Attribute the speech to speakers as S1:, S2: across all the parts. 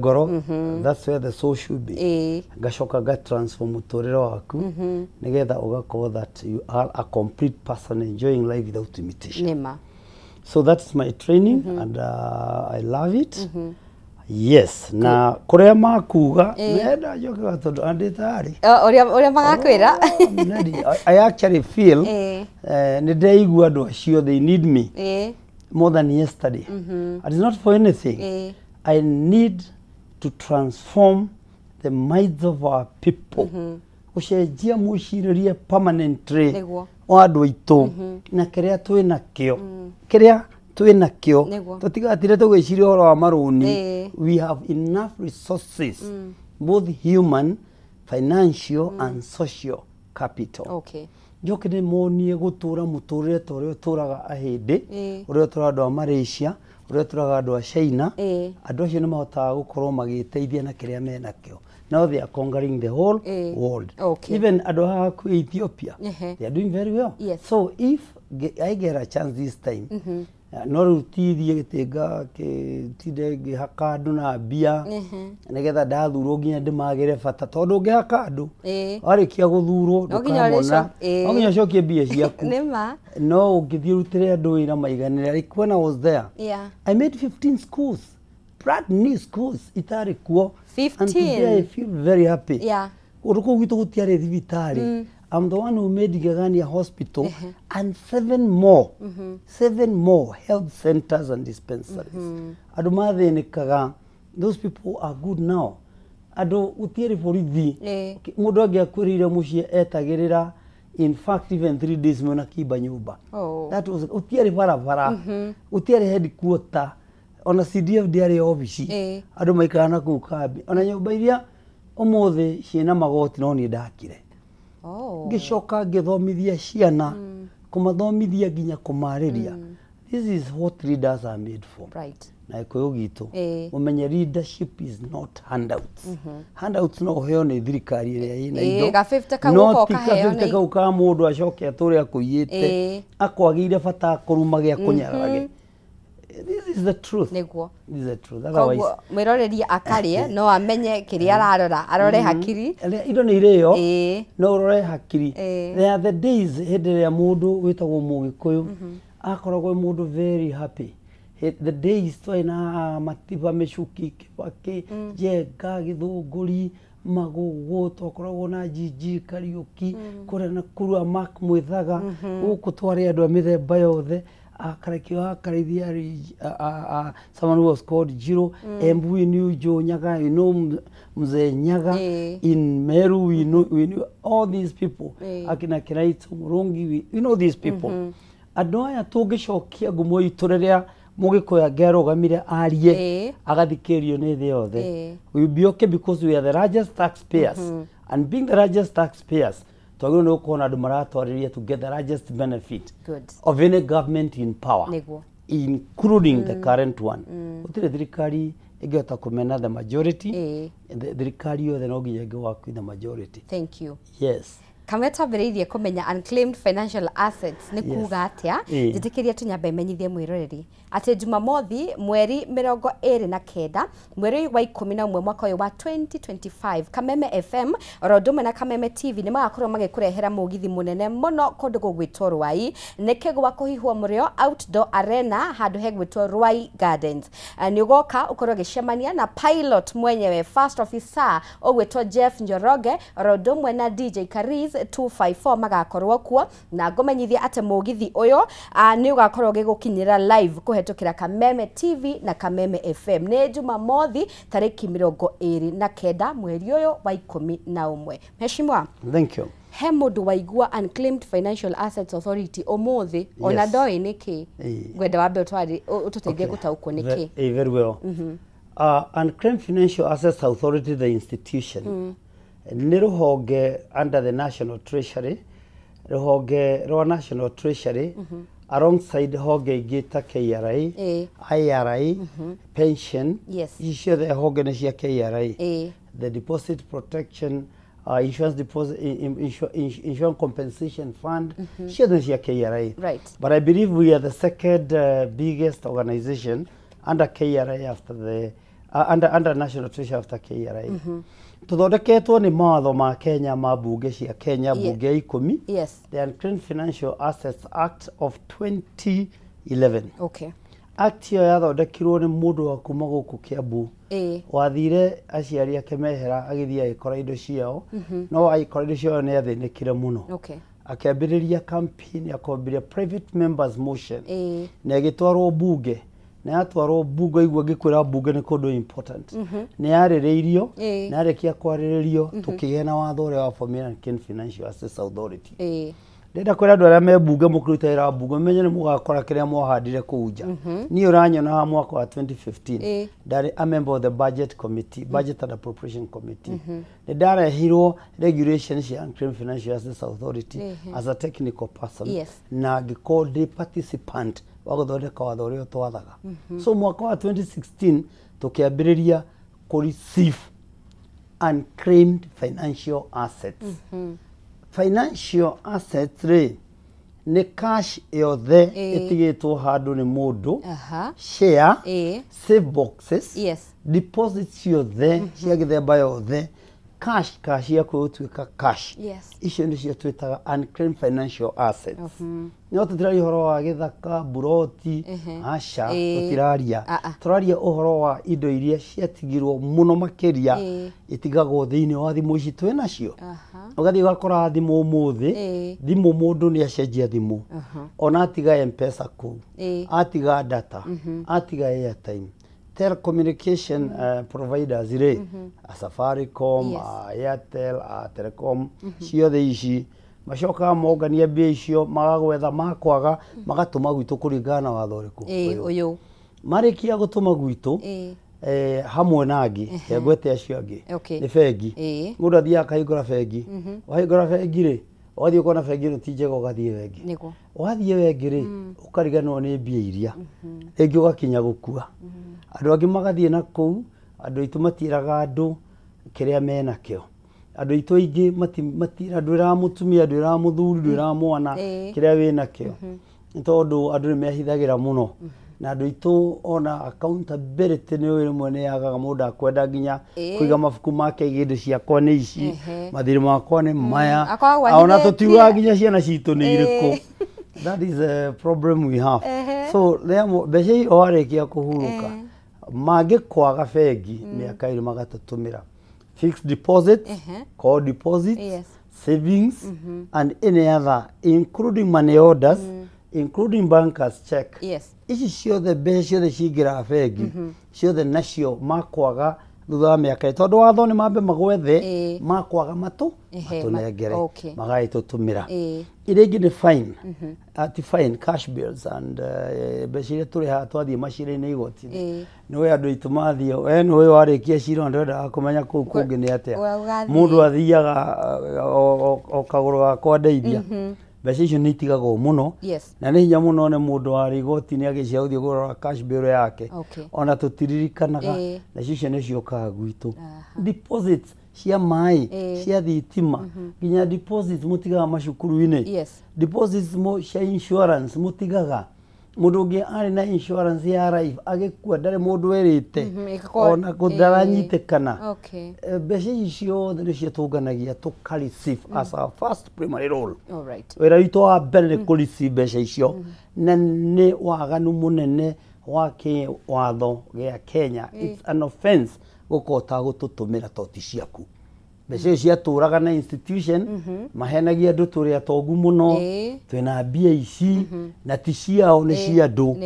S1: ngoro, that's where the soul should be. Gacoka ga transform muturire waku nigetha ugakorwo that you are a complete person enjoying life without limitation.
S2: Nema.
S1: So that's my training and I love it. Yes, na kuria makuga nenda njoke tondu anditari.
S2: Oria magakwira.
S1: I actually feel ni ndeigua andu acio they need me more than yesterday. It is not for anything. I need to transform the minds of our people. Ucenjia muciririe permanently wa andu aitu na kiria twi nakio. Kiria twi nakio tutigatire tugiciria horo wa maruni. We have enough resources, both human, financial and social capital.
S2: Okay.
S1: Njoke ni monie gutura muturire tore turaga ahindi uria turaga andu a Malaysia uria turaga andu a China andu acio ni mahotaga gukorwo magiteithia na kiria menakio. Now they are conquering the whole world.
S2: Okay.
S1: Even andu a Ethiopia they are doing very well.
S2: Yes.
S1: So if I get a chance this time no rutithie gitinga kitinde gihaka andu na mbia nigetha ndathurwo nginya ndimagire bata tondu ngihaka andu warikia guthurwo ndukamona no nginya cokie mbia ciaku no ungithie rutire andu wira maiganire. Like when I was there, I made 15 schools, brand new schools itari kuo.
S2: 15.
S1: And today I feel very happy. Uruko gitu gutiare thibitari. I'm the one who made Gagania Hospital and 7 more health centers and dispensaries. Adu mathenekaga, those people are good now. Adu utiere borithi mundu angiakwirire mucie etagirira, in fact even 3 days mona kiba nyumba. That was utiere barabara, utiere headquarter, ona CDF diari office. Adu maikana ku kambi ona nyumba iria umuthi ciena magoti no ni ndakire. Gicoka ngithomithia ciana kumathomithia nginya kumariria. This is what leaders are made for.
S2: Right.
S1: Na ikoyo gitu umenye leadership is not handouts. Handouts no heo ni thirikari iria ina indo
S2: ga 50 ka guko ka heo
S1: ni no ka mundu acoke atore akuyite akwagire bata kuruma gia kunyarage. This is the truth.
S2: Niguo.
S1: This is the truth. Otherwise,
S2: mwiroreri akarie no amenye kiria arore hakiri.
S1: Indo ni irio no urore hakiri. There are the days hindire mundu witagwo mugikuyu akoragwo mundu very happy. The days twaina matiba mecuki kibaki jenga githunguri magugu tokoragwo na jiji Kariuki kuria na kurua Mark Mwithaga guku twari andu a mithemba yothe akarekio akarithia someone who was called Jiro Embu we knew Joe Nyaga, you know Mzee Nyaga in Meru we knew all these people akina Kiraito Murungi we know these people andu aya tungicokia ngumo itureria mugikoya gerogamire arie agathikerio ni thi yothe. We be okay because we are the largest taxpayers and being the largest taxpayers twagiro no kuona andu maratwariria to get the largest benefit of any government in power including the current one. Utire thirikari ingehota kumena the majority the thirikari yothe no nginya ngiwaku the majority.
S2: Thank you.
S1: Yes.
S2: Kameta beririe kumenya unclaimed financial assets ni kuga atia njitikiria tunyamba imenyithie mwiroreri ati Jumamothi mweri 29 mweri wa 11 mwaka uyu wa 2025 Kameme FM rodome na Kameme TV ni magakorwo magikurehera mugithi munene muno kundu gugwitwo Rwai nikegwa kuhihwo murio outdoor arena handu hegwitwo Rwai Gardens. Ni ugoka ukorwo gicemania na pilot mwenyewe first officer ogwitwo Jeff Njoroge rodome na DJ Kariz 254 magakorwo kuo na ngomenyithia ate mugithi uyo ni ugakorwo gigukinyira live kuhetukira Kameme TV na Kameme FM ni Jumamothi tariki 29 mweri uyu wa 11. Mheshimiwa,
S1: thank you.
S2: He mundu waigua Unclaimed Financial Assets Authority omuthi ona ndoi niki gwenda wambe utwari ututeithie gutaukwo niki.
S1: Very well. Unclaimed Financial Assets Authority, the institution ni ruhonge under the National Treasury, ruhonge rwa National Treasury alongside honge ingi ta KRA, IRA, pension, icio the honge ni cia KRA, the Deposit Protection Insurance Deposit Insurance Compensation Fund, icio ni cia KRA.
S2: Right.
S1: But I believe we are the second biggest organization under KRA after the under National Treasury after KRA. Tuthondeketwo ni mawatho ma Kenya ma bunge cia Kenya bunge ya 10.
S2: Yes.
S1: The Unclaimed Financial Assets Act of 2011.
S2: Okay.
S1: Act yo yathondekirwo ni mundu wa kuma guku Kiambu. Wathire aciari ake mehera agithia ikora indo ciao. No aikora indo ciao ni athinikire muno.
S2: Okay.
S1: Akiambiriria campaign ya kwambiria private members motion. Na igitwarwo bunge. Na yatwarwo bunge igwa gikwira bunge ni kundu important. Ni yaririirio na yarekia kwariririo tukigena watho uri wa Family and Unclaimed Financial Assets Authority. Ndenda kwira andu aria me bunge mukurutira bunge menye ni mugakora kiria mwahandire kuja. Ni uranyona ha mwaka wa 2015 ndari a member of the budget committee, budget and appropriation committee. Ni ndarehirwo regulations cia Unclaimed Financial Assets Authority as a technical person na ngiko ndi participant wa guthondeka watho uria twathaga. So mwaka wa 2016 tukiambiriria ku receive unclaimed financial assets. Financial assets ni cash yothe itigitwo handu ni mundu, share, save boxes, deposits yothe cia githemba yothe, cash ya kwituika cash. Icio ni cio twitaga unclaimed financial assets. No tutiraria uhoro wa githaka, buroti, asha, tutiraria. Turaria uhoro wa indo iria ciatigirwo muno makiria itigagwo thiini wa thimu ici twina cio. Ugathi ugakora thimu umuthi, thimu mundu ni acenjia thimu. Ona atiga M-Pesa ku, atiga data, atiga airtime. Telecommunication providers a Safaricom, Airtel, Telecom, ciothe ici macoka mogania mbia icio magagwetha makwaga magatuma gwitu kuringana na watho riku uyu marikia gutuma gwitu hamwe nangi hegwete acio angi ni bengi mundu athia akahingura bengi wahingura bengi ri wathie ukona bengi no tijega ugathie bengi niko wathie bengi ri ukariganwo ni mbia iria ringi ugakinya gukua andu angi magathie na kou andu itu matiraga andu kiria mena kio andu itu ingi matira andu ra mutumia andu ra muthuri andu ra mwana kiria wina kio ntondu andu ni mehithagira muno na andu itu ona accountability ni uri mwene yagaga mundu akwenda nginya kuiga mafuku make igindo ciakwa ni ici mathiri makwa ni maya ona tutiwa nginya ciana citu ni iriku. That is a problem we have. So lemo beshi oarekia kuhuruka magikwaga bengi miaka iri magatutumira fixed deposit, call deposits, savings, and any other, including money orders, including bankers check. Ici ciothe mbeca ciothe cingira bengi ciothe nacio makwaga thutha wa miaka itondu watho ni mambe magwethe makwaga matunengere magaitutumira iria ingi ni fine at fine cash bills and mbeca iria turi ha twathie macira-ini igoti-ini niwe andu itu mathio we niwe warikia cira ndenda kumenya kuu kungi ni atia mundu athiaga okaguru gakwa ndeithia mbeca icio ni itigagwo muno na ni hinya muno ne mundu wari igoti-ini agicia uthie kurora cash bill yake ona tutiririkanaga na icio ni ciokaga gwitu deposits cia mai cia thitima nginya deposits mutigaga macukuru-ini deposits mo cia insurance mutigaga mundu ungi ari na insurance ya life agikua ndari mundu werite ona kutharanyitekana mbeca icio ni cio tunganagia tukareceive as our first primary role. Wira witu wa mbere ni kureceive mbeca icio na ni waganu munene wa watho gia Kenya. It's an offense gukota gututumira toti ciaku mbeca cia turaga na institution mahenagia andu turi atongu muno twina mbia ici na ti ciao ni cia andu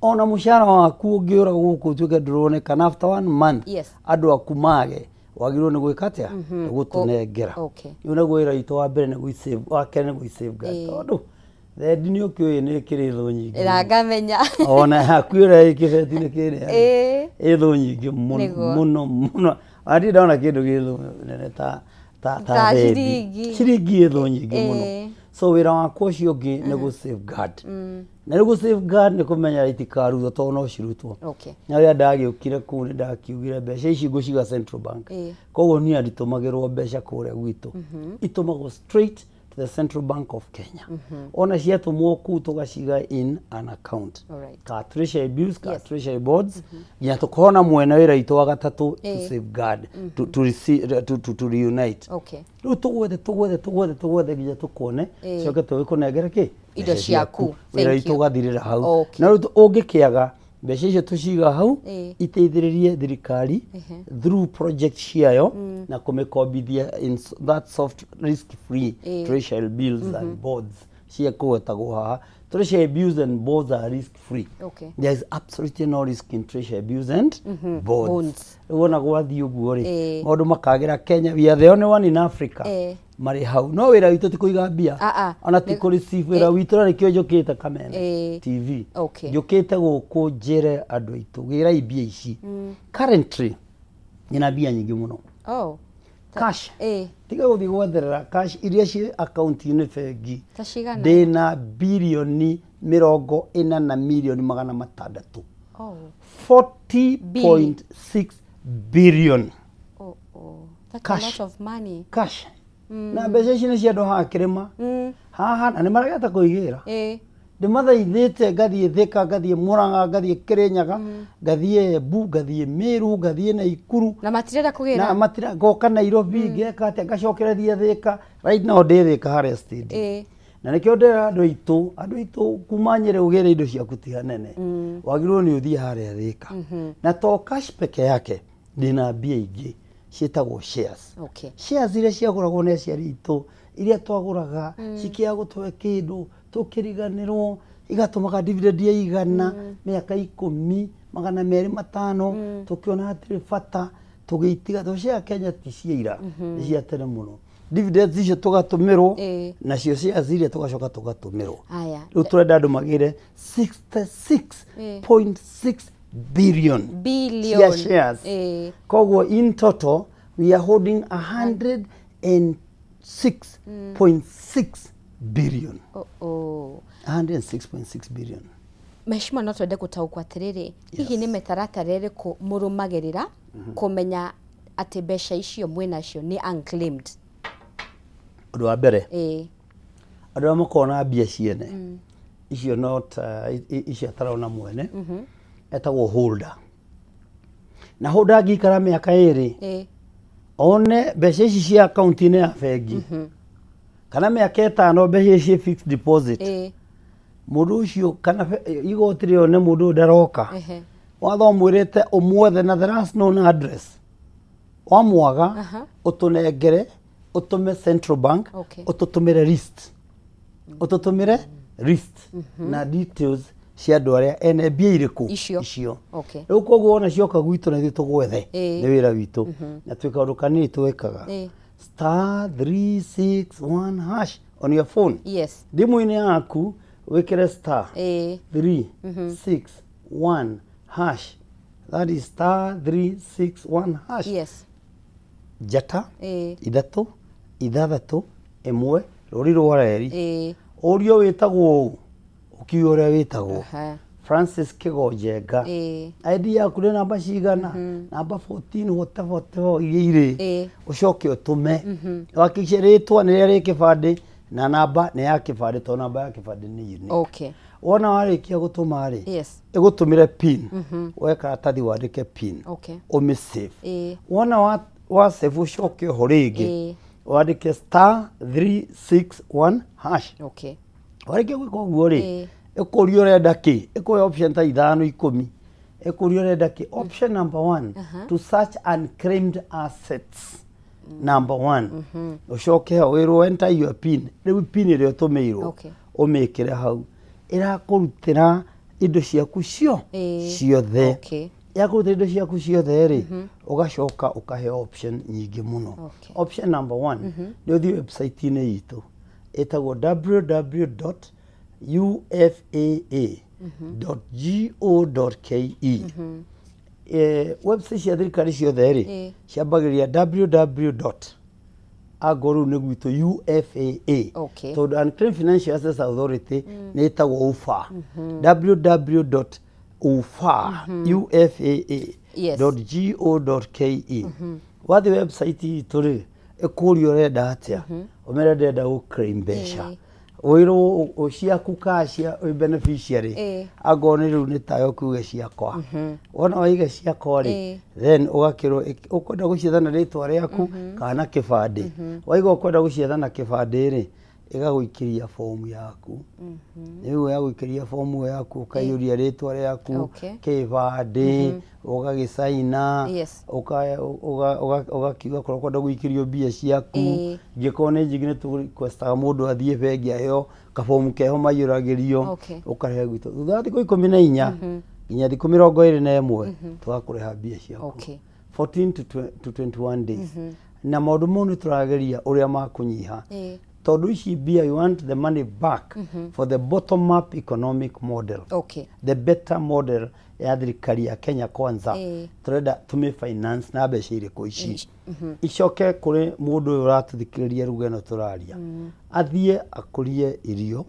S1: ona mushara waku ungiura guku tuke nduronekana after 1 month andu akumage wagirwo ni gwikatia gutunengera iu naguo wira witu wa mbere ni gwi-save wakene gwi-safeguard tondu thendi ni ukiuye ni kiri thu nyingi
S2: irangamenya
S1: ona hakwira ikibeti ni kiri ithu nyingi muno andi ndaona kindu githu nene ta ciringi ithu nyingi muno so wira wakwa ucio ungi ni gu-safeguard na ni gu-safeguard ni kumenya itikaruthwo tondu no cirutwo na ria ndagiukire kuu ni ndakiugire mbeca ici nguciga Central Bank koguo ni anditumagirwo mbeca kuria gwitu itumagwo straight the Central Bank of Kenya. Ona ciatumwo kuu tugaciga in an account. Ka treasury bills, ka treasury boards, nginya tukona mwena wira itu wa gatatu to safeguard, to receive, to reunite. Riu tugwethe nginya tukone coke tugikunengera ki
S2: indo ciaku
S1: wira itu gathirira hau. Na riu ungikiaga mbeca icio tuciga hau iteithiririe thirikari through project ciayo na kumikombithia in that soft risk free treasury bills and boards cia kuwetagwo haha. Treasury bills and boards are risk free. There is absolutely no risk in treasury bills and boards. Wona gwathi uguo ri maundu makagira Kenya, we are the only one in Africa mari hau. No wira witu ti kuiga mbia ona ti ku receive wira witu na nikio njukite Kamene TV njukite guku njire andu aitu gira ibia ici currently nyina mbia nyingi muno cash tiga guthi gwetherera cash iria ci account ini bengi ndina bilioni 40 na milioni 600 40.6 billion
S2: that's a lot of money
S1: cash na mbeca ici nĩ cia andũ haha kĩrĩma haha na nĩ marageta kũigĩra ndĩmathaithĩte ngathiĩ Thika, ngathiĩ Mũrang'a, ngathiĩ Kĩrĩnyaga, ngathiĩ Embu, ngathiĩ Meru, ngathiĩ Naikuru
S2: na matirenda kũgĩra
S1: na matira ngoka Nairobi ngeka atĩa ngacokereria Thika. Right now ndĩ Thika harĩa stadium na nĩkĩo ndĩra andũ aitũ kuma Nyĩrĩ ũgĩre indo ciaku ti hanene wagĩrĩirwo nĩ ũthiĩ harĩa Thika na to cash peke yake ndĩna mbia ingĩ ciĩtagwo shares. Shares iria ciagũragwo nĩ aciari aitũ iria twagũraga cikia gũtũhe kĩndũ tukiriganĩrwo igatũmaga dividend ya 100 mĩaka 10 200 5 tukiona hatirĩ bata tũgĩitiga tũcia Kenya ti ciira nĩ cia tene mũno. Dividends icio tugatũmĩrwo nacio shares iria tugacoka tugatũmĩrwo. Rĩu turenda andũ magĩre 66.6 billion shares. Koguo in total we are holding 106.6 billion. 106.6 billion.
S2: Meshima no twende gutaukwa atiriri hihi ni metaratara iriku murumagirira kumenya ati mbeca icio mwinacio ni unclaimed.
S1: Undu wa mbere andu arĩa makona mbia ciene icio not icio atarona mwene etagwo holder na holder angĩikara mĩaka 2 one mbeca ici cia account-inĩ ya bengi kana mĩaka 5 mbeca ici fixed deposit mundu ucio kana igoti rĩo nĩ mundu ndaroka wathomwĩrĩte ũmwethe na the last known address wamwaga utunengere utume Central Bank ututumire list na details cia andũ arĩa ene mbia irĩkũ icio rĩu koguo ona cioka gwitũ na ithuĩ tũgwethe nĩ wĩra witũ na twĩ kaũndũ kanini twĩkaga *361# on your phone thimũ-inĩ yaku wĩkĩre *361#. That is *361#. Njata 3 6 1 rũri rwa reri ũrio wĩtagwo ukiuga ũrĩa wĩtagwo Francis Kigonjenga ID yaku nĩ namba cigana namba 14 whatever iria irĩ ucoke ũtume wakiche rĩtwa nĩ rĩa kĩbandĩ na namba nĩ ya kĩbandĩ to namba ya kĩbandĩ nĩ unique. Wona warĩkia gũtũma rĩ ĩgũtũmĩre pin woe karatathi wandĩke pin ũmĩsave. Wona wa save ucoke ho rĩngĩ wandĩke *361#. Warĩkia gwĩka ũguo rĩ ĩkũria ũrenda kĩ ĩkũhe option ta 5 10 ĩkũria ũrenda kĩ. Option number 1 to search unclaimed assets number 1 ucoke ho wĩrwo enter your pin. Rĩu pin ĩrĩa ũtũmĩirwo ũmĩkĩre hau ĩrakũrutĩra indo ciaku ciothe yakũrutĩra indo ciaku ciothe rĩ ũgacoka ũkahe option nyingĩ mũno. Option number 1 nĩ ũthiĩ website-inĩ itũ ĩtagwo www.ufaa.go.ke. Website cia thirikari ciothe rĩ ciambagĩrĩria www agoru nĩ gwitũ UFAA tondũ Unclaimed Financial Assets Authority nĩ ĩtagwo UFAA. www.ufaa.go.ke. Wathi website itũ rĩ ekurio urenda atia umere ndenda u claim besha oiro ociaku kacia o beneficiary agone riu ni tayo kuge ciakwa wona waige ciakwa ri then ugakiro ukwenda guciethana ritwa riaku kana kibande waiga ukwenda guciethana kibande ri igaguikiria form yaku niyo ya guikiria form yaku ukayuria ritwa riaku kibande ugagisaina ugakiuga korwo kwenda guikirio mbia ciaku ngikone njigine tu requesta mundu athie bengi ayo kabomu keho mayuragirio ukarehe gwito thutha thiko 14 nginya thiko 21 tugakureha mbia ciaku 14 to 21 days na maundu monu turageria uria makunyiha tondu ici mbia you want the money back for the bottom up economic model the better model ya thirikari ya Kenya Kwanza turenda tumi finance na mbeca iriko ici icoke kuri mundu uratuthikiriria rugeno turaria athie akurie irio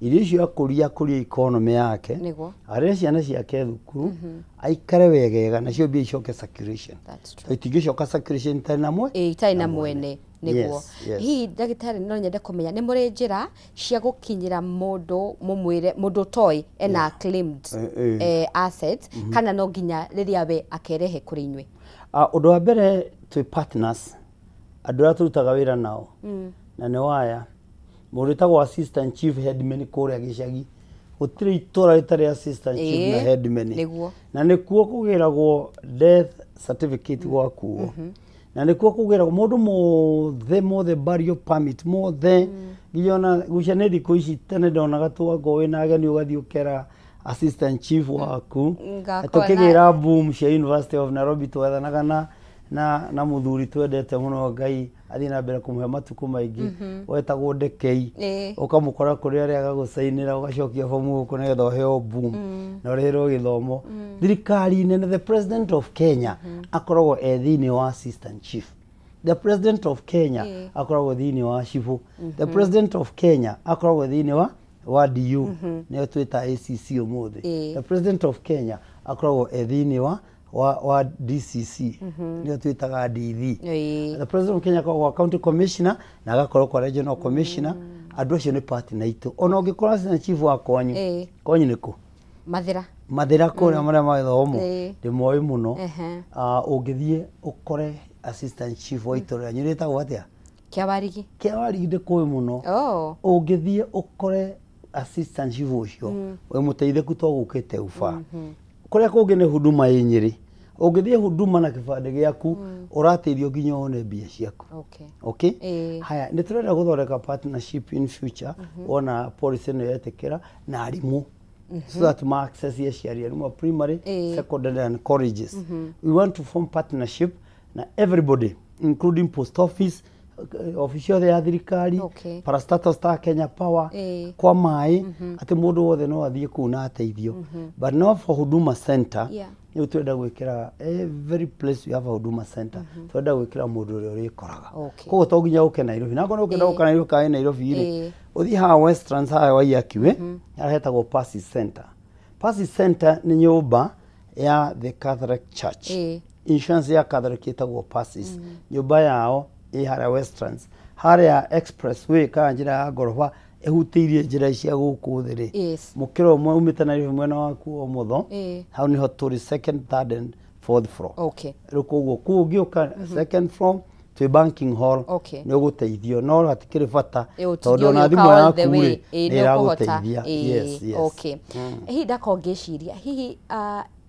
S1: irio icio akuria economy yake aria ciana ciake thukuru aikare wegega nacio mbia icoke circulation itingicoka circulation tena mwe
S2: itaina mwene niguo hi ndagitari no nyende kumenya ni muri njira cia gukinyira mundu mumwire mundu toy ena claimed assets kana no nginya riria we akerehe kuri inywe
S1: undu wa mbere twi partners andu aria turutaga wira nao na ne waya mundu tagwo assistant chief headman kuria gicagi gutiri itora ritari assistant chief na headman na nikuo kugiragwo death certificate gwakuo na nikuo kugiragwo mundu mothe burial permit mothe ngiona gucane thiko ici tene ndonaga twago wina ageni ugathi ukera assistant chief waku tukigira boom cia University of Nairobi twethanaga na muthuri twendete muno Ngai athi na mbere kumuhe matuku maingi wetagwo Ndekei ukamukora kuri aria agagusainira ugacokia fomu uko negetha uheo boom na rero githomo thirikari nene the president of Kenya akoragwo thini wa assistant chief the president of Kenya akoragwo thini wa chifu the president of Kenya akoragwo thini wa DU ne twita ACC umuthi the president of Kenya akoragwo thini wa DCC ndio twitaga DV the president of Kenya kwa county commissioner na agakorwo kwa regional commissioner andu acio ni partner itu ona ungikora assistant chief wa konyu niku mathira kuria maria magithomo ndimoi muno ungithie ukore assistant chief wa itora nyirita gwatia kiawarigi ndikoi muno ungithie ukore assistant chief ucio we muteithiku twagukite ufa kuria kungi ni huduma yinyiri ungithie huduma na kibande giaku urateithio nginya one mbia ciaku okay haya ni turenda guthoreka partnership in future ona policy no yetekera na arimu so that ma access ye share arimu primary secondary and colleges we want to form partnership na everybody including post office official ya thirikari parastatus ta Kenya Power kwa mai ati mundu wothe no athie kuna ateithio but now for huduma center ni twenda gwikira every place we have a huduma center twenda gwikira mundu uri urikoraga koguo to nginya uke Nairobi na ngono ukenda uka Nairobi kai Nairobi ri uthi ha Westlands ha waiakiwe aretagwo Pasi Center ni nyumba ya the Catholic Church insurance ya Catholic itagwo Pasis nyumba yao hara Westlands hara expressway ka njira ya gorofa ehutirie njira cia guku thiri mukiro mwe umita na rifu mwena waku omutho hau niho turi second third and fourth floor rukugo kugioka second floor to banking hall ni uguteithio no hatikiri bata tondu na thimu yaku ni iraguteithia yes
S2: hi ndakongeciria hihi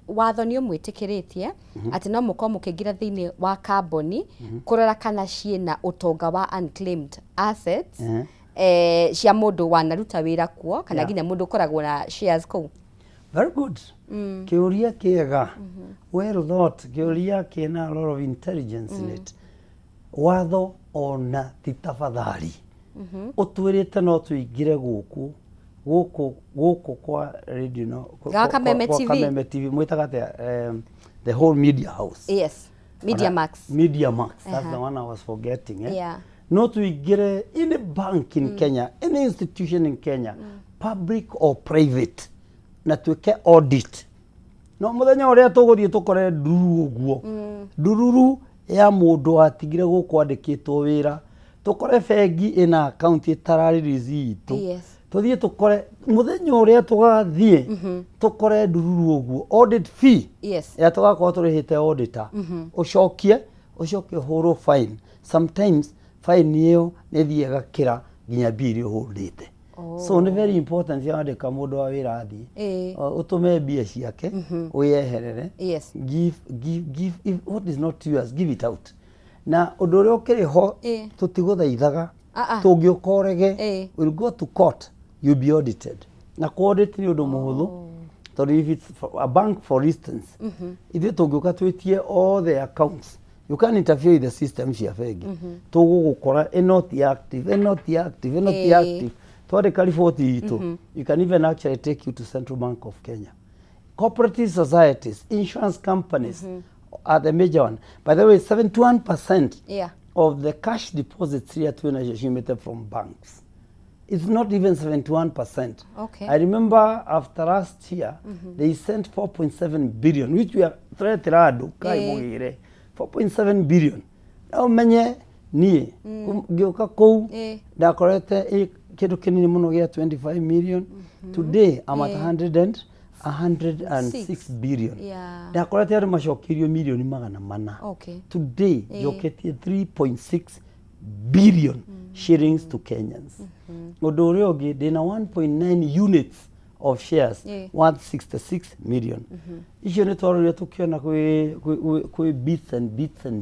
S2: watho ni umwitikiritie ati no muko mukingira thiini wa kamboni kurora kana ciena utonga wa unclaimed assets cia mundu wanaruta wira kuo kana nginya mundu koragwo na shares ku
S1: very good kiuria kiega well thought kiuria kina a lot of intelligence in it watho ona titafadhali utwirite no tuingire guku kwa radio no
S2: kwa Kameme
S1: TV mwitagate the whole media house
S2: Media Max
S1: that's the one I was forgetting not to get any bank in Kenya any institution in Kenya public or private na tuke audit no muthenya uria tuguthie tukore nduru uguo ndururu ya mundu atigire gukwandikitwo wira tukore bengi ina account itarari receipt tuthie tukore muthenya uria tugathie tukore ndururu uguo audit fee ya tugakorwo turihite auditor ucokie horo fine sometimes fine iyo nithie gakira nginya bill uhurite so ni very important yandika mundu wa wira athie utume bia ciake uyeherere give what is not yours give it out na undu uria ukiriho tutiguthaithaga tungiokorege will go to court you'll be audited na audit ni undu muhuthu so if it's a bank for instance if tungioka twitie all the accounts you can interfere with the system cia bengi tugugukora not active twandika riboti itu you can even actually take you to Central Bank of Kenya. Cooperative societies, insurance companies are the major one. By the way, 71% of the cash deposits here to originated from banks. It's not even 71%.
S2: Okay.
S1: I remember after last year, they sent 4.7 billion, which we are threatened 4.7 billion. Now menye ni gioka kou da korete kitu kinini muno gia 25 million. Today I'm at 106 billion. Da korete ya mashokirio milioni magana mana. Today yoketie 3.6 billion shillings to Kenyans. Odore ogi dena 1.9 units of shares worth 66 million. Icio ni twaroria tukiona kwi bits and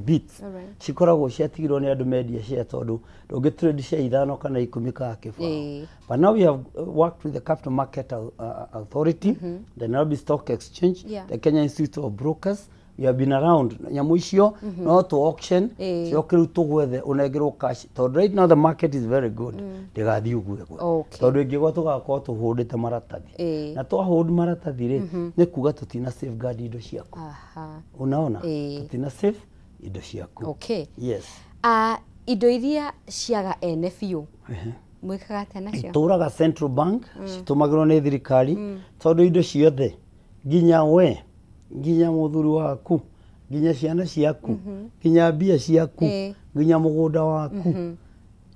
S1: bits. Cikoragwo ciatigirwo ni andu media cia tondu ndungitrade cia ithano kana 10 ka kibao. But now we have worked with the Capital Market Authority, the Nairobi Stock Exchange, the Kenya Institute of Brokers. We have been around nyamu icio no to auction cio tugwethe unegirwo cash so right now the market is very good ndigathi ugwe tondu ingigwa tugakorwo tuhundite maratathi na twahold maratathi ri ni kuga tutina safeguard indo ciaku unaona tutina safe indo ciaku yes
S2: indo iria ciaga ene biu mwikaga tena cio
S1: ituraga Central Bank citumagirwo ni thirikari tondu indo ciothe nginya we nginya muthuri waku nginya ciana ciaku nginya mbia ciaku nginya mugunda waku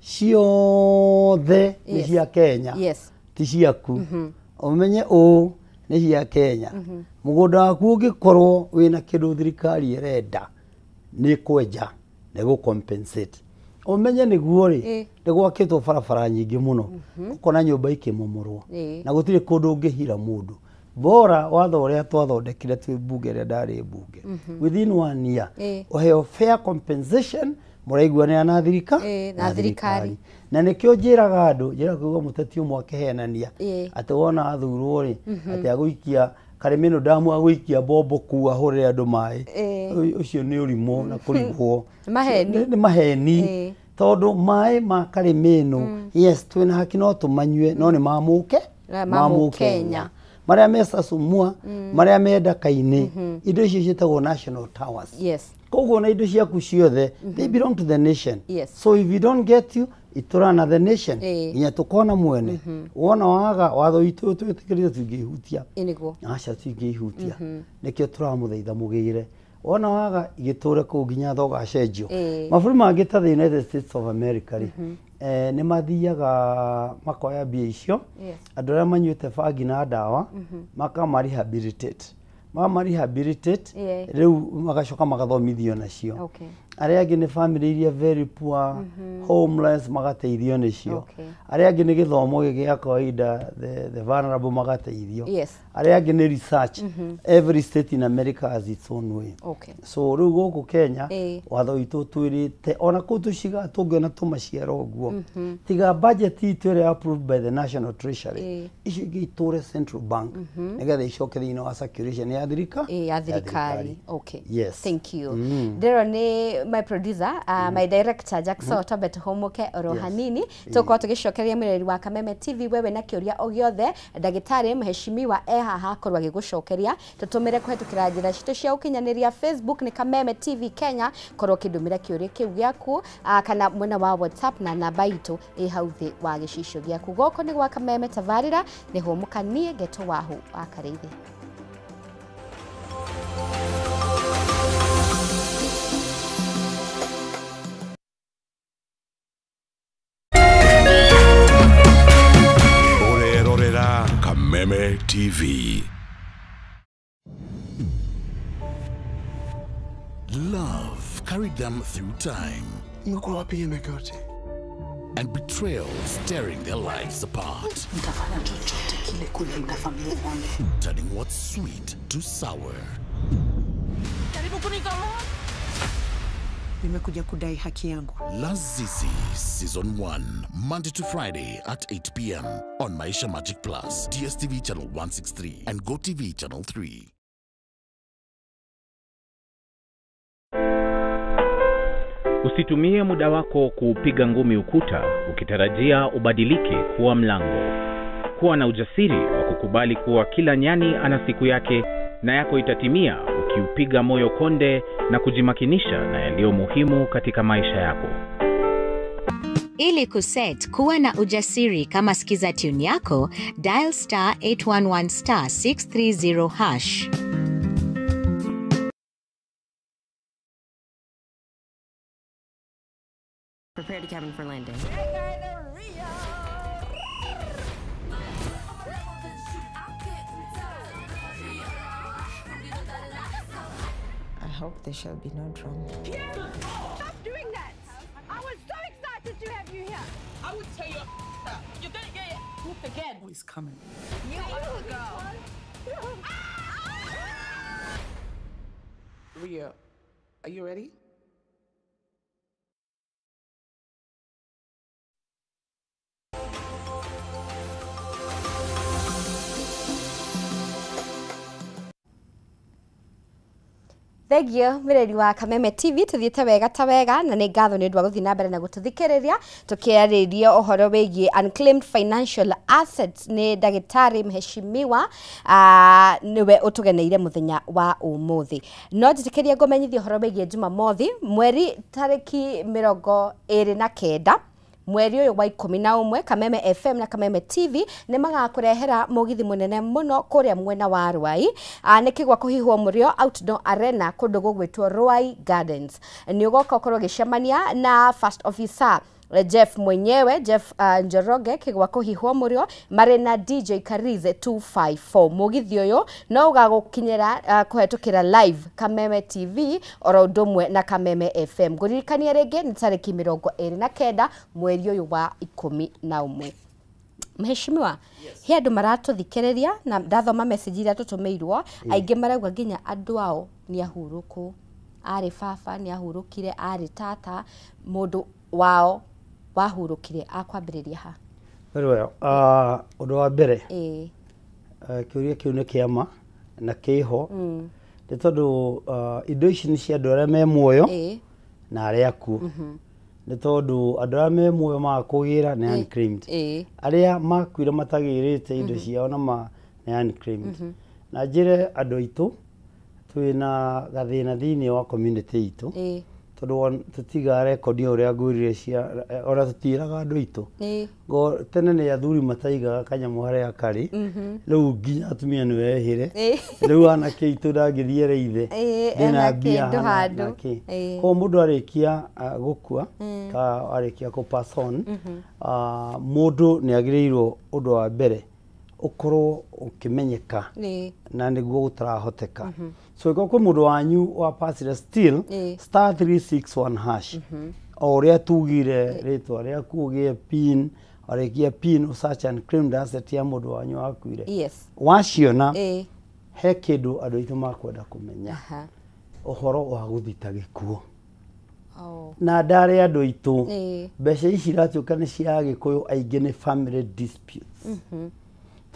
S1: ciothe ni cia Kenya ti ciaku umenye ni cia Kenya mugunda waku ungikorwo wina kindu thirikari irenda ni kwenja ni go compensate umenye niguo ri nigwakitwo barabara nyingi muno ukona nyumba ikimomorwo na gutire kundu ungihira mundu bora watho uria twathondekire twi bunge ria ndari bunge within 1 year uheo fair compensation muraiguana na thirikari na nikio njiraga andu njira kuuga muteti umwe akihenania ati wona athurwo ri ati aguikia karimino damu aguikia bombo kuwa hore andu mai ucio ni urimo na kurigwo ni maheni tondu mai ma karimino yes twina haki no tumanyue no ni mamuke Kenya maria mesa sumua maria menda kaine indo icio cietagwo national towers koguo na indo ciaku ciothe they belong to the nation so if you don't get you iturana the nation inya tukona mwene wona waga watho itu twitikirie tungihutia acha tungihutia nikio turamuthaitha mugire wona waga igiture ku nginya thoga cenjio maburi mangi ta the United States of America ni mathiaga makoya mbia icio andu aria manyuite bangi na dawa makama rehabilitate riu magacoka magathomithio nacio aria angi ni family iria very poor homeless magateithio nacio aria angi ni githomo gia kawaida the vulnerable magateithio aria angi ni research every state in America has its own way so riu guku Kenya watho itu twirite ona kutu ciga tungiona tumaciara uguo tiga budget itu iri approved by the National Treasury icio iture Central Bank nigetha icoke thiini wa circulation ya thirikari yes
S2: thank you there ni my producer my director Jackson Tobet Homoke Orohanini tukwa tugicokeria mireri wa Kameme TV wewe na kiuria o giothe ndagitari mheshimiwa haha korwa gigucokeria tutumire kuhetukira njira citu cia ukinyaniria Facebook ni Kameme TV Kenya korwa kidumira kiuria kiu giaku kana mwena wa WhatsApp na namba itu hauthi wa gicicio giaku goko ni gwa Kameme Tavarira ni homukanie geto wahu akarithi.
S3: TV. Love carried them through time. And betrayal tearing their lives apart. Turning what's sweet to sour.
S4: Nimekuja kudai haki yangu.
S3: Lazizi Season 1, Monday to Friday at 8 p.m. on Maisha Magic Plus, DSTV channel 163 and GoTV channel 3.
S5: Usitumie muda wako kupiga ngumi ukuta ukitarajia ubadilike kuwa mlango. Kuwa na ujasiri wa kukubali kuwa kila nyani ana siku yake na yako itatimia ukiupiga moyo konde na kujimakinisha na yaliyo muhimu katika maisha yako.
S6: Ili kuset kuwa na ujasiri kama sikiza tune yako, dial *811 *630#.
S7: Prepare the cabin for landing.
S4: I hope there shall be no drum.
S8: Stop doing that! I was so excited to have you here.
S9: I would tell you, you're gonna get whooped again.
S4: Who is coming?
S8: You go.
S9: Ria, are you ready?
S2: Thegio mireri wa Kameme TV tuthiete wega ta wega na ni ngatho ni ndwa guthi na mbere na gututhikiriria tukiariria ohoro wegie unclaimed financial assets ni ndagitari mheshimiwa niwe utugeneire muthenya wa umuthi no njitikirie ngomenyithia ohoro wegie Jumamothi mweri tariki 29 mweri uyu wa 11 Kameme FM na Kameme TV ni magakurehera mugithi munene muno kuria mwena wa Ruai nikigwa kuhihwo murio outdoor arena kundu gugwitwo Ruai Gardens ni ugoka ukorwo gicemania na first officer Jeff mwenyewe Jeff Njoroge kigwa kuhihwo murio marina DJ Karize 254 mugithi uyu no ugagukinyira kuhetukira live Kameme TV oro ndomwe na Kameme FM guririkania rege ni tariki 29 mweri uyu wa 11 Mheshimiwa, he andu maratuthikireria na ndathoma message ira tutumeirwo aingi marauga nginya andu ao ni ahuruku ari baba ni ahurukire ari tata mundu wao wahurukire akwambiriria ha.
S1: Very well. Undu wa mbere kiuria kiu ni kiama na kiho ni tondu indo ici ni cia andu aria me muoyo na aria aku ni tondu andu aria me muoyo magakugira ni unclaimed aria makwire matagirite indo ciao na ni unclaimed na njire andu aitu twina gathina thiini wa community itu tondu tutiga record uria ngurire cia ora tutiraga andu aitu go tene ni athuri mataiga kanyamu haria kari riu nginya atumia ni wehire riu anake itu ndangithiere ithe ndina mbia handu ko mundu arikia gukua ka arikia ku pass on mundu ni agirirwo undu wa mbere ukorwo ukimenyeka na niguo gutarahoteka so iko kwa mundu wanyu wa passire still star 361#. Oria tugire ritwa ria kugie pin arikia pin usacha unclaimed asset ya mundu wanyu akwire waciona he kindu andu itu makwenda kumenya uhoro wa guthita gikuo na ndare andu itu mbeca ici iratuika ni cia gikuyu aingi ni family disputes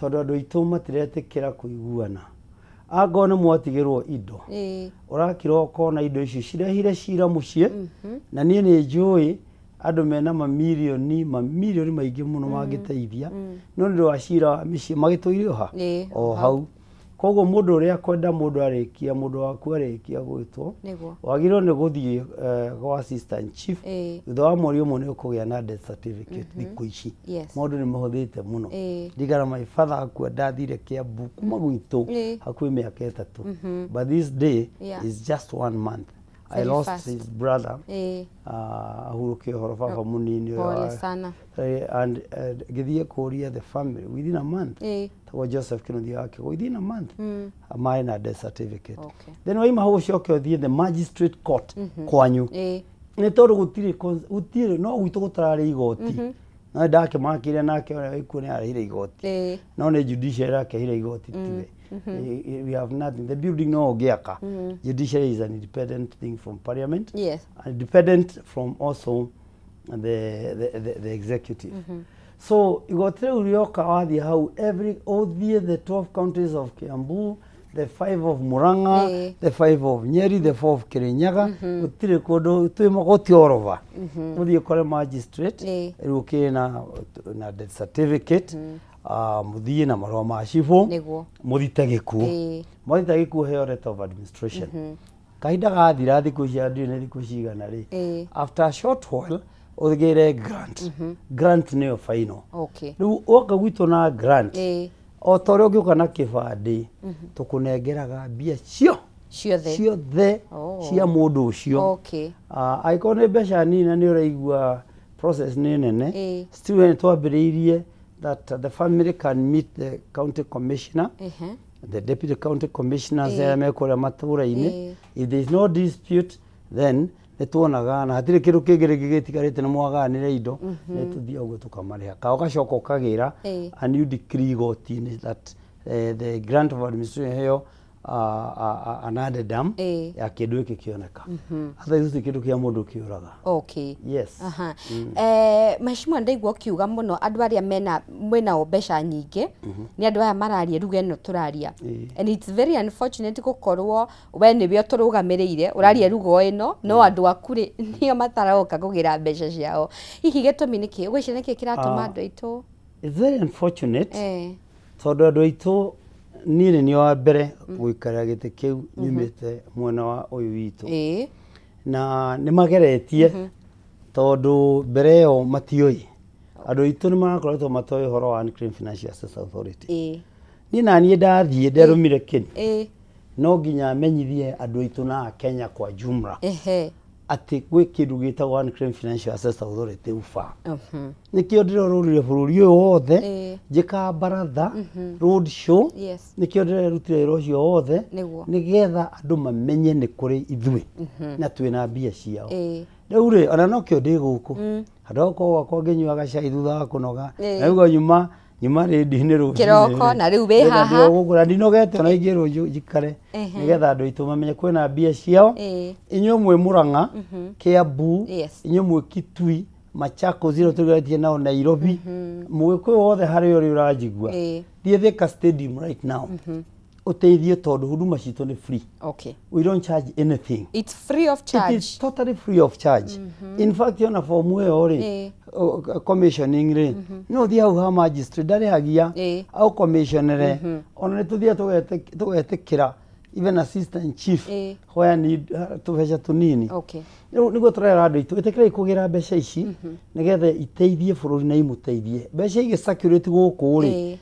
S1: tondu andu itu matiretikira kuiguana agone mwatigirwo indo urakira kona indo ici cirehire cira mucie na nie ni njui andu mena mamilioni maingi muno magiteithia no ndio acira micie magitoirio ha o hau koguo mundu uria kwenda mundu arikia mundu waku arikia gwitwo wagirwo ni guthie gwa assistant chief thutha wa mweri umwe ni ukugia na death certificate thiku ici mundu ni mahuthite muno ndigara my father akua ndathire Kiambu kuma gwitu hakui miaka 3 but this day is just 1 month I lost his brother. Ahuruke horo baba munini.
S2: Pole sana.
S1: And githie kuria the family within a month. Tawa Joseph Kinuthia wake within a month. Amae na death certificate. Then waima ho shoke othie the magistrate court kwanyu. Ni tondu gutire no gwitu gutarari igoti. Na ndake makire nake ikuo ni arire igoti. No ne judiciary yake hire igoti tiwe. We have nothing. The building no geaka. Judiciary is an independent thing from parliament. Yes. And independent from also the executive. So igotire urioka wathi how all the 12 counties of Kiambu, the 5 of Muranga, the 5 of Nyeri, the 4 of Kirinyaga, utire kodo tuimo goti orova. Uthie kore magistrate, ruke na death certificate. Muthie na marua ma cibũ muthite gĩkuũ muthite gĩkuũ heo letter of administration kahinda gathira thikũ cia ndirĩ nĩ thikũ cigana rĩ after a short while ũgĩre grant nĩyo final rĩu woka gwitũ na grant o ta ũrĩa ũngĩũka na kĩbandĩ tũkũnengeraga mbia ciothe cia mũndũ ũcio angĩkorwo nĩ mbeca nini na nĩ ũraigua process nĩ nene still nĩ twambĩrĩirie that the family can meet the county commissioner, the deputy county commissioners if there is no dispute, then netuonaga na hatire kindu kingire gigitigarite na mwaganire indo netuthia uguo tukamariha kao gacoka kagira a new decree gotini that the grant of administration heo another dam ya kindu iki kioneka atha icio kindu kia mundu kiuraga yes
S2: mashimo ndaigua kiuga muno andu aria mena mbeca nyingi ni andu aya mararia ruga eno turaria and it's very unfortunate gukorwo we ni byo turugamirire uraria ruga eno no andu akuri nio mataraoka kugira mbeca ciao hiki gitumi niki ugwicira niki kiratuma andu aitu
S1: it's very unfortunate tondu andu aitu nire ni wa mbere gwikara gite kiu nyumite mwena wa uyu witu na ni mageretie tondu mbere yo matioi andu itu ni marakoretwo matoi horo wa Unclaimed Financial Assets Authority ni nani ndathie nderumire kini no nginya menyithie andu itu na Kenya kwa jumla ati gwe kindu gitagwo Unclaimed Financial Assets Authority ufa nikio ndirorurire bururi uyu wothe njika baratha road show nikio ndirerutire rocio wothe nigetha andu mamenye ni kuri ithui na twina mbia ciao riu ri ona no kio ndi guku andu ko kwa nginyuaga cai thutha wa kunoga na ugo nyuma rendi ni rucio
S2: kiroko na riu we haha
S1: gukura ndinogete ona ingi rucio jikare nigetha andu itu mamenye kwina mbia ciao inyo mwe Muranga Kiambu inyo mwe Kitui Machako zero tugatie nao Nairobi mwekwe wothe hari uri urajigua thie Thika Stadium right now uteithie tondu huduma citu ni free we don't charge anything
S2: it's free of charge
S1: it is totally free of charge in fact yona form we ori commissioning re no thia ha magistrate dare hagia au commissioner ona tuthia tugetekira even assistant chief hoya ni tubeca tunini nigo turera andu itu itekire kugira mbeca ici nigethe iteithie bururi na imuteithie mbeca ige security guku ri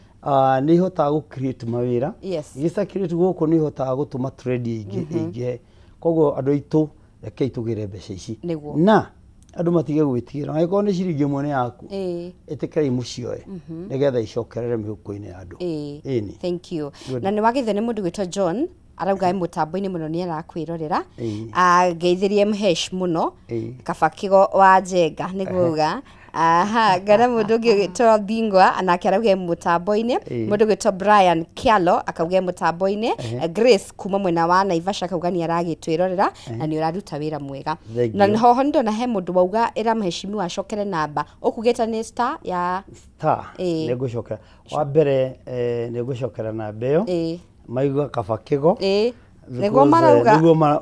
S1: ni hota gu create mawira ige security guku ni hota gutuma trade ige kogo andu itu reke itugire mbeca ici na andu matige gwitigira angiko ni ciringi mwene yaku itikire mucioe nigetha icokerere mihuko-ini andu
S2: thank you na ni wagithe ni mundu gwitwa John arauga mutambo-ini muno ni arakwirorera ageithirie mhesh muno kabakigo wa Njenga niguga ngara mundu gwitwa Bingwa anake arauga mutambo-ini mundu gwitwa Brian Kialo akauga mutambo-ini Grace kuma mwena wa Naivasha akauga ni aragitwirorera na ni uraruta wira mwega na hoho ndona he mundu wauga era mheshimiwa acokere namba ukugeta ni star
S1: nigucokera wa mbere nigucokera namba iyo maigua kabakigo
S2: niguo marauga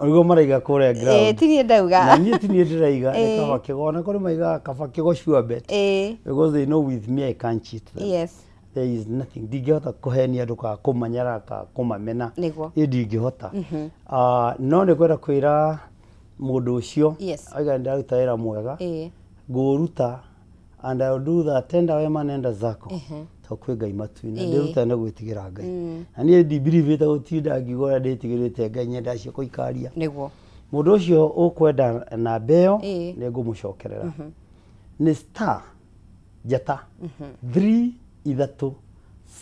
S1: niguo maraiga kure ground
S2: tini ndauga
S1: na niĩ tini ndiraiga kabakigo na kuri maiga kabakigo sure bet because they know with me I can't cheat them there is nothing ndingihota kuhenia andu ka kumanyara ka kumamena ndingihota no ni kwenda kwira mundu ucio aiga ndaruta wira mwega nguruta and I will do that tenda wema nenda zako kwi Ngai matu-inĩ ndirutane gwĩtigĩra Ngai na niĩ ndibirivĩte gũtinda ngigora ndĩtigĩrĩte Ngai nyenda cio kũikaria
S2: nĩguo
S1: Mundu ucio ukwenda na mbeo ni ngumucokerera. Ni star jata 3 3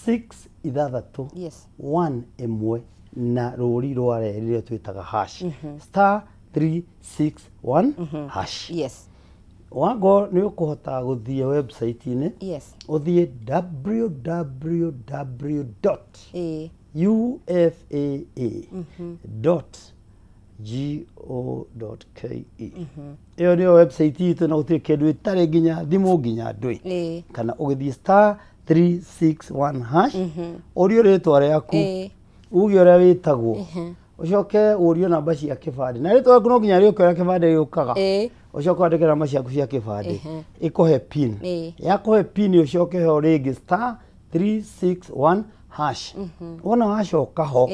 S1: 6 3 1 1 na ruri rware rire twitaga hash star 361 hash.
S2: Yes.
S1: Wango ni ukuhota guthie website ini.
S2: Yes.
S1: Uthie www.ufaa.go.ke. Iyo ni website itu na uthie kindu itare nginya thimu nginya ndui. Kana ugithie star 361 hash. Urio ritwa riaku. Uge uria witagwo. Ucoke urio namba cia kibande. Na ritwa no nginya rio kira kibande yukaga. Ucoke andike namba ciaku cia kibande. Ikuhe pin. Yakuhe pin ucoke he ringi star 361 hash. Wona wacoka ho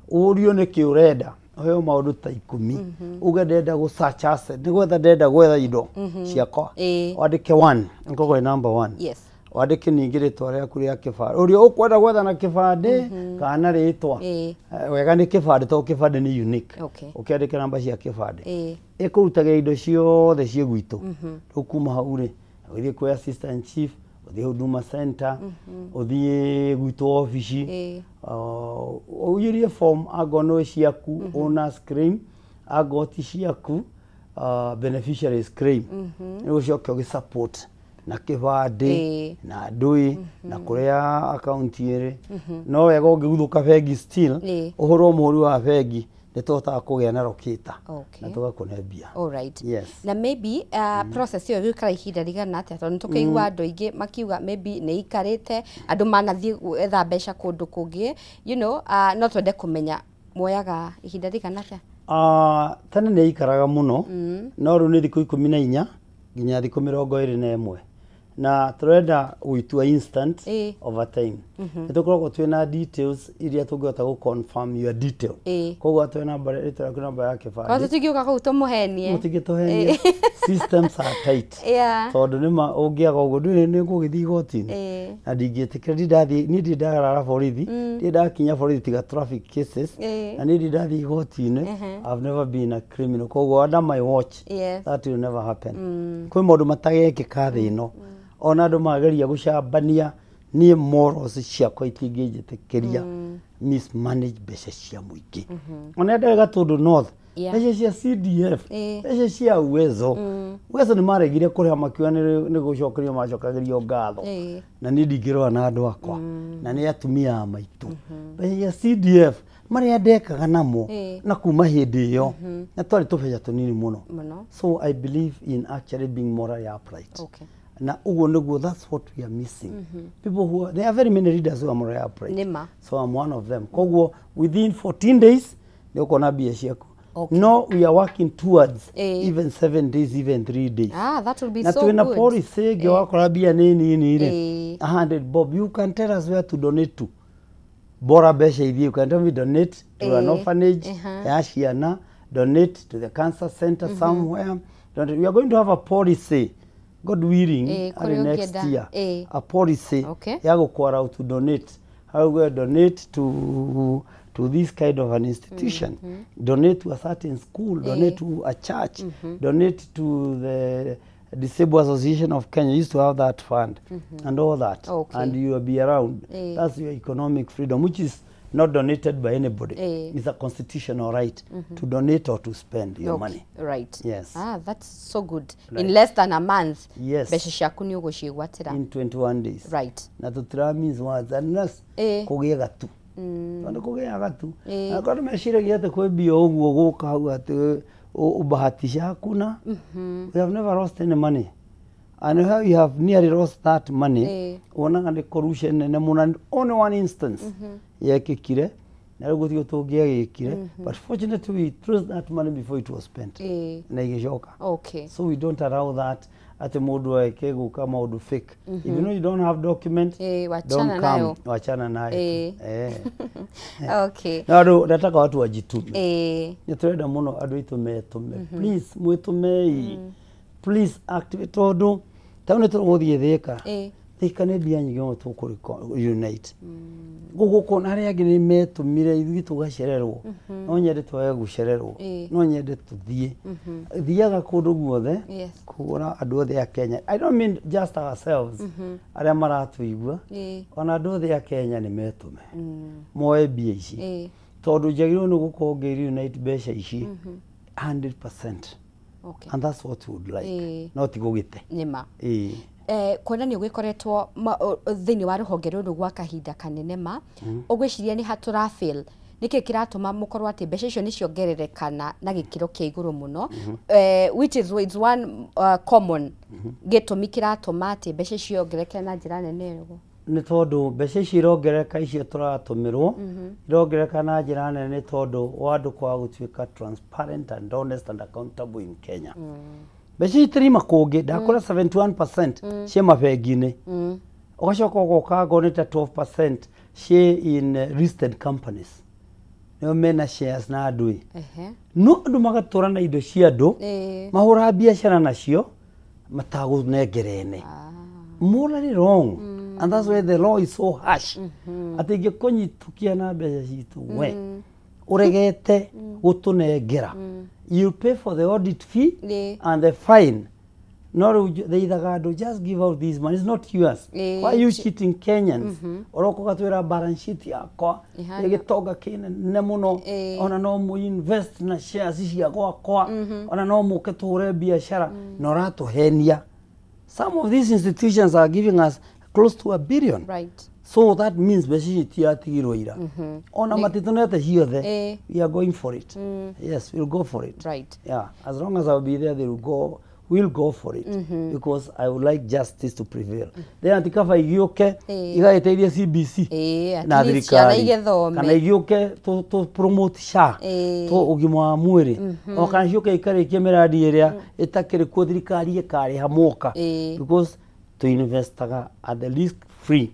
S1: urio niki urenda. Oyo maundu ta 10. Uge ndenda gu search asset. Nigwetha ndenda gwetha indo ciakwa. Wandike 1. Ngogwe number 1. Yes. Wandike ningi ritwa riaku ria kibande. Urio ukwenda gwetha na kibande kana ritwa. Wega ni kibande to kibande ni unique. Ukiandika namba cia kibande. Ikurutaga indo ciothe cie gwitu. Ukuma hau ri. Uthie kwa assistant chief, uthie huduma center, uthie gwitu office. Uyirie form agono ciaku, owner's claim, agoti ciaku, beneficiaries claim. Ucoke ugisupport na kibande na ndui na kuria account iri. No wega ungiguthuka bengi still uhoro muri wa bengi nitota kugia na rokita na tugakune mbia.
S2: All right.
S1: Yes.
S2: Na maybe process yo gikara ihinda rigana atia tondu tukiigua andu aingi makiuga maybe ni ikarite andu manathie etha mbeca kundu kungi, you know, no twende kumenya moyaga ihinda rigana atia.
S1: Tene ni ikaraga muno no ru ni thiku 14 nginya thiku 21 na turenda uitua instant over time. Nitukoragwo twina details iria tungihota gu confirm your detail. Koguo twina namba ya kibande.
S2: Kwa tutingiuka ku tumuhenie.
S1: Mutigituhenie. Systems are tight. Tondu nima ungiaga uguo ni ngugithii igoti-ini. Na ndingietikira ni ndarara borithi, ndi ndakinya borithi tiga traffic cases. Na ni ndathi igoti-ini. I've never been a criminal. Koguo under my watch that will never happen. Kwi maundu matagekika thi ino. Ona andu mageria gucambania nie morals ciakwa itingijitikiria mismanage mbeca cia muingi. Ona ndega tondu north mbeca cia CDF mbeca cia Uwezo Uwezo ni maregire kuria makiwa ni gucokerio macokagirio ngatho na ni ndingirwa na andu akwa na ni atumia maitu. Mbeca cia CDF maria ndekaga namo na kuma hindi iyo na twari tubeca tunini muno. So I believe in actually being morally upright. Na ugo niguo, that's what we are missing. People who there are very many leaders who are morally upright. So I'm one of them. Koguo within 14 days ni ukona bia ciaku. No, we are working towards even 7 days, even 3 days.
S2: That will be
S1: na
S2: so good.
S1: Na tuina policy ge wakora bia nini ile 100 bob. You can tell us where to donate to. Bora besha hivi, you can tell me donate to an orphanage, Ashiana, donate to the cancer center somewhere. We are going to have a policy, God willing, next year. A policy ya gukwara out to donate. How we donate to this kind of an institution, donate to a certain school, donate to a church, donate to the Disabled Association of Kenya. Used to have that fund and all that, and you will be around. That's your economic freedom, which is not donated by anybody. It's a constitutional right to donate or to spend your money.
S2: Right.
S1: Yes.
S2: That's so good. In less than a month.
S1: Yes. In 21 days.
S2: Right.
S1: Na tutira means words unless kugia gatu. Tondu kugia gatu. Na kwa meshiragia ate kwebia uguo guka hau ate ubahatisha hakuna. We have never lost any money. And how you have nearly lost that money, wonanga ni corruption na muna only one instance yekikire na rĩu gũthiĩ tũngĩagĩkire, but fortunately we traced that money before it was spent na igĩcoka. So we don't allow that ati mũndũ eke gũka maũndũ fake. If you know you don't have document, don't come, wachana nayo. Na andũ nataka watu wajitume. Nĩ tũrenda mũno andũ aitũ metume. Please mwĩtumei. Please activate tondu taune tũgũthiĩ Thika. thikane dia nyingi no tukuri unite guguko nari angi ni metumire ithuĩ tugacererwo no nyende twage gucererwo no nyende tuthie thiaga kundu guothe kugura andu othe a Kenya. I don't mean just ourselves aria maratuigua ona andu othe a Kenya ni metume moe mbia ici tondu njagirwo ni gukorwo unite mbeca ici 100%.
S2: Okay.
S1: And that's what we would like. Not gugite.
S2: Nima. Kona ni gwikoretwo thiini wa ruhonge ruru gwa kahinda kanene ma ugwiciria ni hatura fail niki kiratuma mukorwo ati mbeca icio ni ciongererekana na gikiro kia iguru muno which is one common gitumi kiratuma ati mbeca icio ciongereke na njira nene rugo
S1: ni tondu mbeca icio irongereka icio turatumirwo irongereka na njira nene tondu wandu kwa gutuika transparent and honest and accountable in Kenya. Mbeca itiri makungi ndakora 71% cia mabengi-ini ugacoka ugoka ngonete 12% cia in listed companies no mena shares na andui no andu magatura na indo cia andu mahura biashara nacio matagunengerene morally wrong. And that's why the law is so harsh. Ati ngikonyitukia na mbeca citu we uregete gutunengera you pay for the audit fee and the fine. No, they either just give out this money. It's not yours. Why are you cheating Kenyans? Oroko katwira balance sheet yakwa igitoga kine nemuno ona no mu invest na shares cia gwakwa ona no muke ture biashara no ratuhenia. Some of these institutions are giving us close to $1 billion.
S2: Right.
S1: So that means basically ira. Ona matitonete hiothe we are going for it. Yes, we'll go for it.
S2: Right.
S1: Yeah, as long as I'll be there, they will go. We'll go for it because I would like justice to prevail. Then atikafa igioke igaiteithia CBC na thirikari kana igioke to promote SHA to ugima wa mwiri o kana igioke ikarikia miradi iria itakiri ku thirikari ikari hamoka because to investaga at the risk free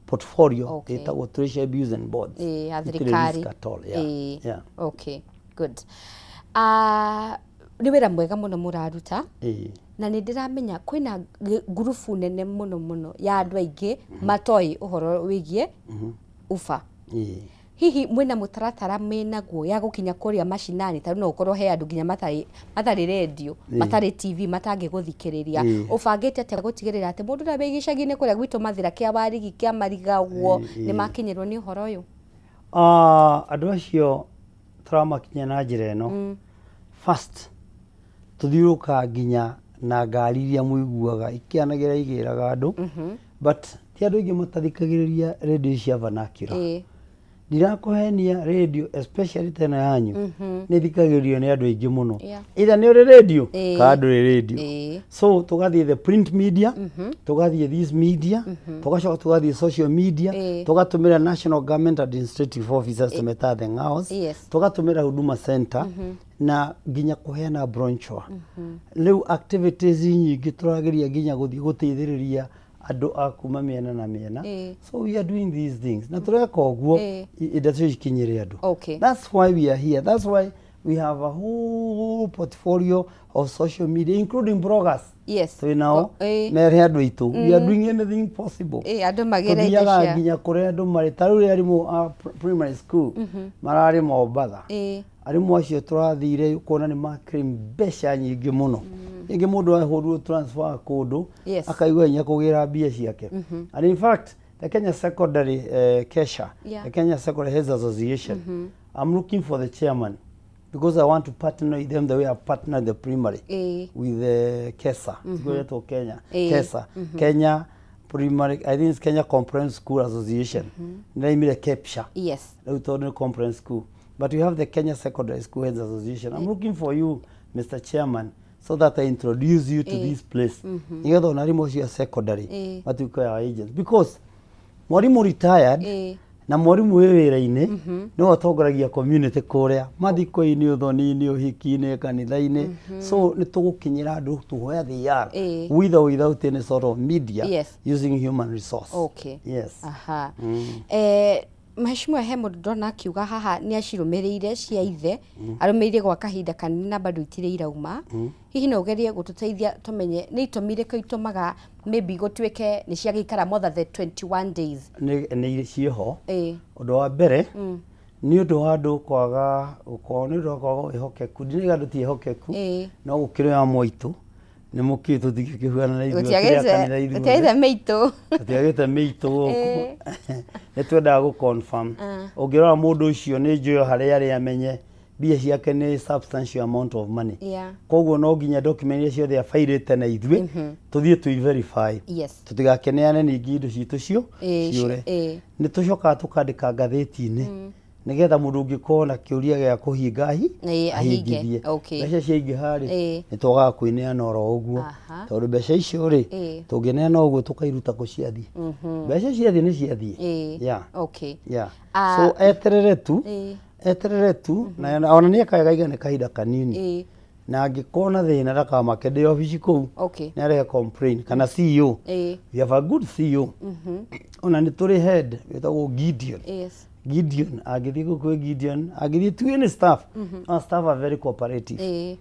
S1: portfolio itagwo treasury bills and bonds
S2: thirikari okay good ni wira mwega muno muraruta na ni ndiramenya kwina gurupu nene muno ya andu aingi matoi uhoro wigie ufa hihi mwina mutaratara menaguo ya gukinya kuria mashinani taru no ukorwo he andu nginya matari radio matari TV matangi guthikiriria ubangite ate gutigirira ati mundu na begicagi-ini kuria gwitu mathira kia barigi kia marigagwo ni makinyirwo ni uhoro uyu
S1: andu acio turamakinya na njira ino first tuthiuruka nginya na ngari iria muiguaga ikianagira igiraga andu but ti andu ingi matathikagiriria radio cia vanakira ndirakuhenia radio especially tena yanyu ni thikagirio ni andu ingi muno either ni uri radio ka andu ri radio so tugathie the print media tugathie this media tugacoka tugathie social media tugatumira national government administrative officers tumeta the house tugatumira huduma center na nginya kuheana brochure leu activities nyingi turageria nginya guthie guteithiriria adu akuma miena na miena so we are doing these things na tureka oguo idatwe ikinyire adu that's why we are here, that's why we have a whole portfolio of social media including bloggers so now mere adu itu we are doing anything possible
S2: adu magere icia
S1: nginya kure adu mari taruri arimu primary school marari Mombasa arimu acio turathire kuona ni makrim mbeca nyingi muno ingi mundu ahurwo transfer kundu akaigwa nya kugira mbia ciake and in fact the Kenya Secondary Kesha the Kenya Secondary Heads Association I'm looking for the chairman because I want to partner with them the way I partnered the primary with the KESA go to Kenya KESA Kenya Primary I think it's Kenya Comprehensive School Association name it KEPSHA the Comprehensive School but we have the Kenya Secondary School Heads Association. I'm looking for you Mr. Chairman so that I introduce you to this place. You know, Narimo is secondary, but you call agents because mwarimu retired na mwarimu wewera-ini no atongoragia community kuria mathiko-ini uthoni-ini uhiki-ini kanitha-ini so ni tugukinyira andu to where they are with or without any sort of media using human resource.
S2: Okay. Aha. Mheshimiwa he mundu ndona akiuga haha ni acirumirire cia ithe arumirire gwa kahinda kanini na bado itire irauma hihi no gerie gututeithia tumenye ni itumire ko itumaga maybe gutweke ni cia gikara more than the 21 days
S1: ni cieho undu wa mbere ni undu wa andu kwaga uko ni undu kwaga ihokeku ndini andu ti ihokeku no gukire ya moitu ni mukitu tikihuana na ithuĩ
S2: utiagite meitu
S1: utiagite meitu ni twenda gu confirm ungirora mundu ucio ni njuyo haria ari amenye bia ciake ni substantial amount of money koguo no nginya document ciothe afairite na ithuĩ tuthie tu verify tutigakeneane ningi indo citu cio ciure ni tucoka tukandika ngathĩti-inĩ nigetha mundu ungikona kiuria gia kuhinga ahingithie mbeca ciaingĩha rĩ ni twaga kwĩneana oro ũguo tondũ mbeca icio rĩ tũngĩneana ũguo tukairuta kũciathie mbeca ciathie ni ciathie so eterere tu na ona ni akaiga ni kahinda kanini na angikona thina ndakamake ndi office kuu ni arehe complain kana CEO we have a good CEO ona ni turi head wetagwo Gideon agithi gukwe Gideon agithi tu any staff staff are very cooperative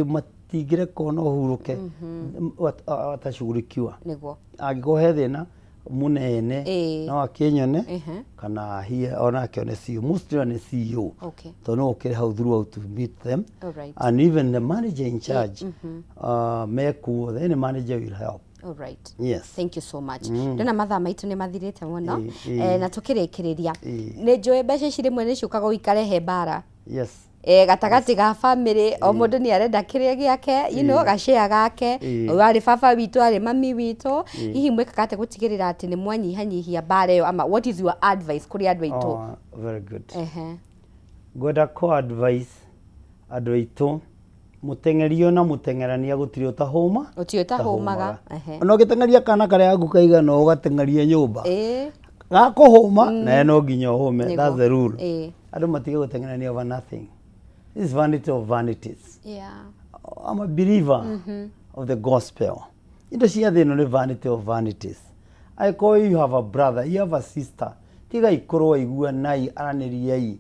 S1: matigire kono huruke atashughulikiwa niguo agikohe thina munene no akinyone kana hie ona akione CEO mostly ni CEO to no ukire how through to meet them and even the manager in charge meku then the manager will help.
S2: All right.
S1: Yes.
S2: Thank you so much. Ndona mathaa maitu ni mathirite muno na tukirikiriria ni njui mbeca ciri mwe ni ciukaga uikare he bara.
S1: Yes.
S2: Gatagati ga family o mundu ni arenda kiria giake you know gashare gake wari baba witu ari mami witu hihi mwekagate gutigirira ati ni mwanyihanyihia bara yo ama what is your advice kuri andu aitu?
S1: Very good. Gwenda ko advice andu aitu mutengerio na mutengerania gutiri utahuma
S2: utiutahumaga
S1: no gitengeria kana kare yaku kaiga no ugatengeria nyumba gakuhuma na no nginya hume that's the rule andu matige gutengerania over nothing. This is vanity of vanities. I'm a believer of the gospel. Indo cia thino ni vanity of vanities. I call you have a brother, you have a sister, tiga ikorwo igua nai araniriai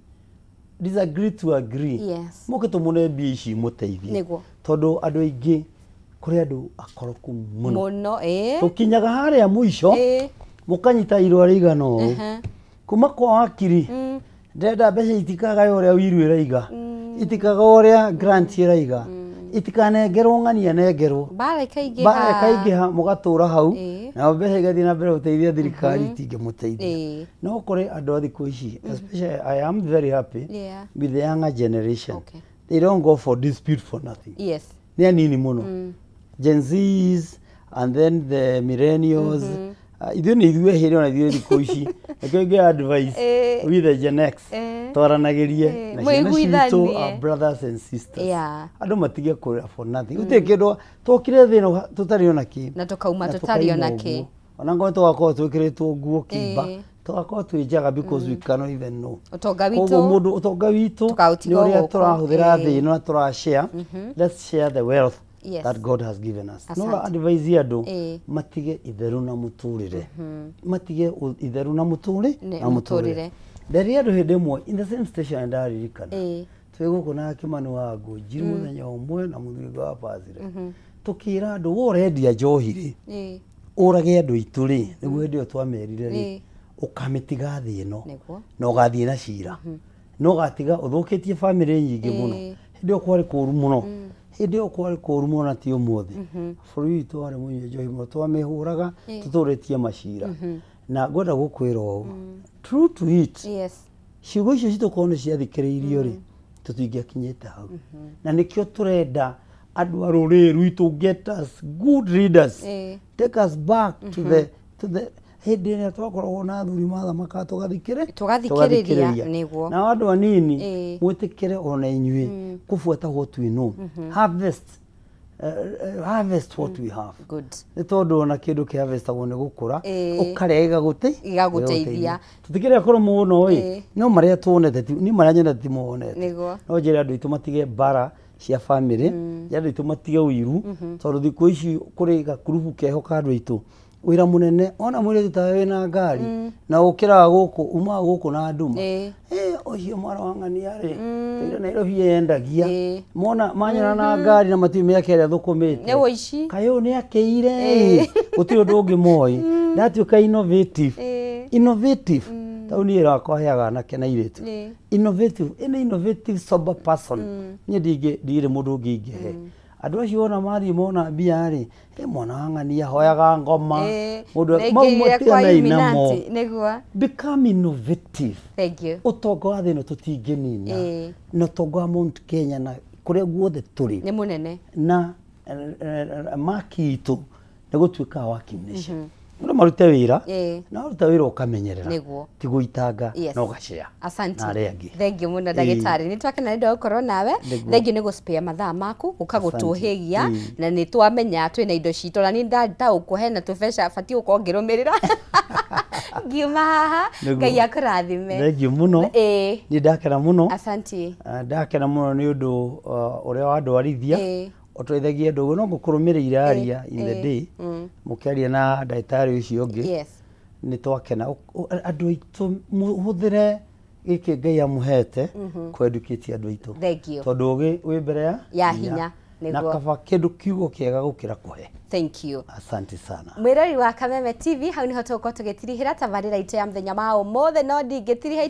S1: disagree to agree.
S2: Yes.
S1: Moke tumune bi ici muteithie. Tondu andu aingi kuri andu akoroku muno. Tukinyaga haria muico mukanyita irwa rigano. Kuma kwa akiri. Ndenda mbeca itikaga uria wiru iraiga. Itikaga uria grant iraiga. Itikanengerwo ng'ania nengerwo.
S2: Bara ikaingĩha
S1: mugatura hau na mbeca igathie na mbere uteithia thirikari tingimuteithia. No kuri andu thiku ici especially I am very happy with the younger generation. They don't go for dispute for nothing.
S2: Yes.
S1: Ni anini muno. Gen Zs and then the millennials ithuĩ nĩ ithuĩ hĩrĩ ona ithuĩ thikũ ici nĩkĩo advice with the Gen X twaranagerie na ciana citũ brothers and sisters andũ matige kũrĩa for nothing gũtirĩ kĩndũ tũkire thĩno tũtarĩ ona kĩ
S2: na tũkauma tũtarĩ ona kĩ
S1: ona ngoro tũgakorwo twĩkĩrĩtwo nguo kĩimba tũgakorwo twĩ njaga because we cannot even know
S2: ũtonga witũ
S1: koguo mũndũ ũtonga witũ nĩ ũrĩa tũrahũthĩra thĩ ĩno na tũrashare let's share the wealth that God has given us. No advise andu matige itheru na muturire. Matige itheru na muturire. Ndari andu hindi mwe in the same station ndaririkana. Twiguko na Kimani wa Ngũnjiri muthenya umwe na Mũthũngũ wa Pazire. Tukira andu worendia njohiri. Urage andu itu ri niguo ndio twamerire ri. Ukamitiga thĩ ĩno. Na ugathie na cira. No gatiga uthukitie family nyingi muno. Hindi okwari kuru muno. Hindi okwari kuru muno na ti umuthi. Bũrũri witũ warĩ mũnyo njohi mũno twamĩhũraga tũtũrĩtie macira. Na ngwenda gũkwĩra ũũ. True to it. Ciugo icio citũkorwo nĩ ciathikĩrĩirio rĩ tũtingĩakinyĩte hau. Na nĩkĩo tũrenda andũ a rũrĩrĩ rwitũ get us good leaders. Take us back to the hindi ĩrĩa twakoragwo na athuri mathamaka
S2: tũgathikĩrĩria nĩguo
S1: na andũ anini mwĩtĩkĩre ona inyuĩ kũbuata what we know harvest what we have
S2: good
S1: nĩ tondũ ona kĩndũ kĩ harvestagwo nĩ gũkũra ũkarĩa
S2: igagũteithia
S1: tũtikĩrĩa korwo mũno no marĩa tuonete ni marĩa nyendete muonete no njĩra andũ aitũ matige bara cia family andũ aitũ matige ũiru tondũ thikũ ici kũrĩ gakurubu kehoka andũ aitũ wira munene ona mwire tutawe na ngari na ukira guku uma guku na nduma ocio mara wangania ri tira Nairobi yendagia mona manyana na ngari na matu yake ya thukumite
S2: ne woici
S1: kayo ni akeire utiro ndungi moi ndatuka innovative tauni irakwa heaga na kena iritu innovative sober person ni ndigire mundu ngingehe andu acio ona mari mona mbia ri mwana wangania hoyaga ngoma mundu maumwe inamo become innovative.
S2: Thank you.
S1: Utonga wa thino tutinginina no tonga wa Mount Kenya na kuria guothe turi
S2: ni munene
S1: na maki itu ni gutuika working nation no marute wira na ruta wira ukamenyerera tiguitanga no gacea.
S2: Asante. Thank you muno ndagitari ni twakena ndo ukorwo nawe. Thank you ni guspea mathaa maku ukagutuhigia na ni twamenya twina indo cito na ni ndata ukuhe na tubesha fati ukongirumirira ngiuma haha ngai akurathime.
S1: Thank you muno ni ndakena muno.
S2: Asante.
S1: Ndakena muno ni undu uria wandwarithia utwithagia ndugu no ngukurumirire aria in the day mukiaria na ndagitari ucio ungi ni twakena andu aitu muhuthire giki ngai amuhete ku educate andu aitu tondu wi mbere
S2: ya hinya
S1: na kaba kindu kiugo kiega gukira kuhe.
S2: Thank you.
S1: Asante sana.
S2: Mwirori wa Kameme TV hau niho tuko tugitirihira tabarira itu ya mthenya ma umothe no ndingitiriha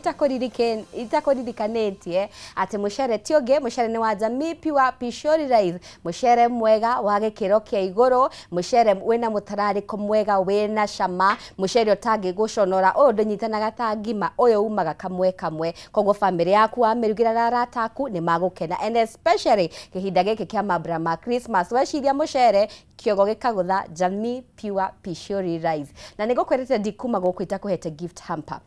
S2: itakuririkanĩtie ati mucere tionge mucere ni wa Jamii Pure Pishori Rice mucere mwega wa gikiro kia iguru mucere wina mutarariko mwega wina cama mucere utangi guconora uyu ndunyitanaga ta ngima uyu umaga kamwe koguo family yaku wa mirugira na rataku ni magukena and especially kihinda giki kia mabra ma Christmas weciria mucere kiogo gikagutha Jamii Pure Pishori Rice na nigukwirite ndikuma guku itakuhete gift hamper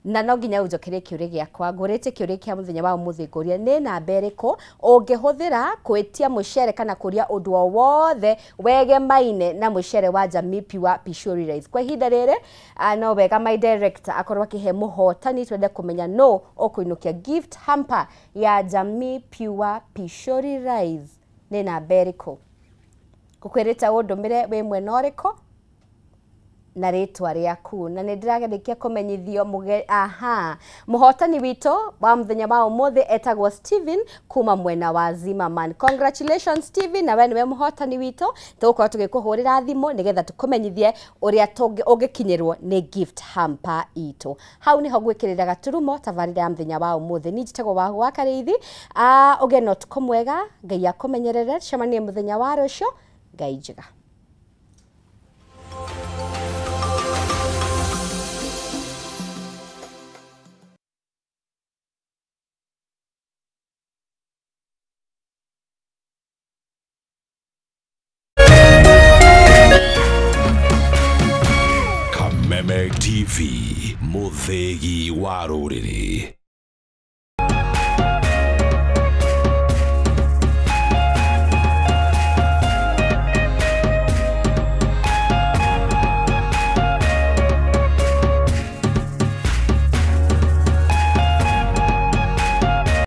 S2: na no nginya ujokerie kiuri giakwa ngurite kiuri kia muthenya wa muthinguria ni namba iriko ungihuthira kwitia mucere kana kuria undu wothe wegemaine na mucere wa Jamii Pure Pishori Rice kwa ihinda riri no wega my director akorwa kihe muhotani twende kumenya no okuinukia gift hamper ya Jamii Pure Pishori Rice ni namba iriko kukwirita undumire we mwena uriko na ritwa riaku na nindiragerekia kumenyithio muhotani wito wa muthenya wa umuthi etagwo Steven kuma mwena wa Zimmerman. Congratulations Steven, na we niwe muhotani wito tugukorwo tugikuhurira thimu nigetha tukumenyithie uria ungikinyirwo ni gift hamper itu. Hau niho gwikirira gaturumo tabarira ya muthenya wa umuthi ni njitagwo wahu wa Karithi ugeno tukomwega ngai akumenyerere cemanie muthenya wa rucio ngai njega.
S3: Kameme TV, muthegi wa ruriri.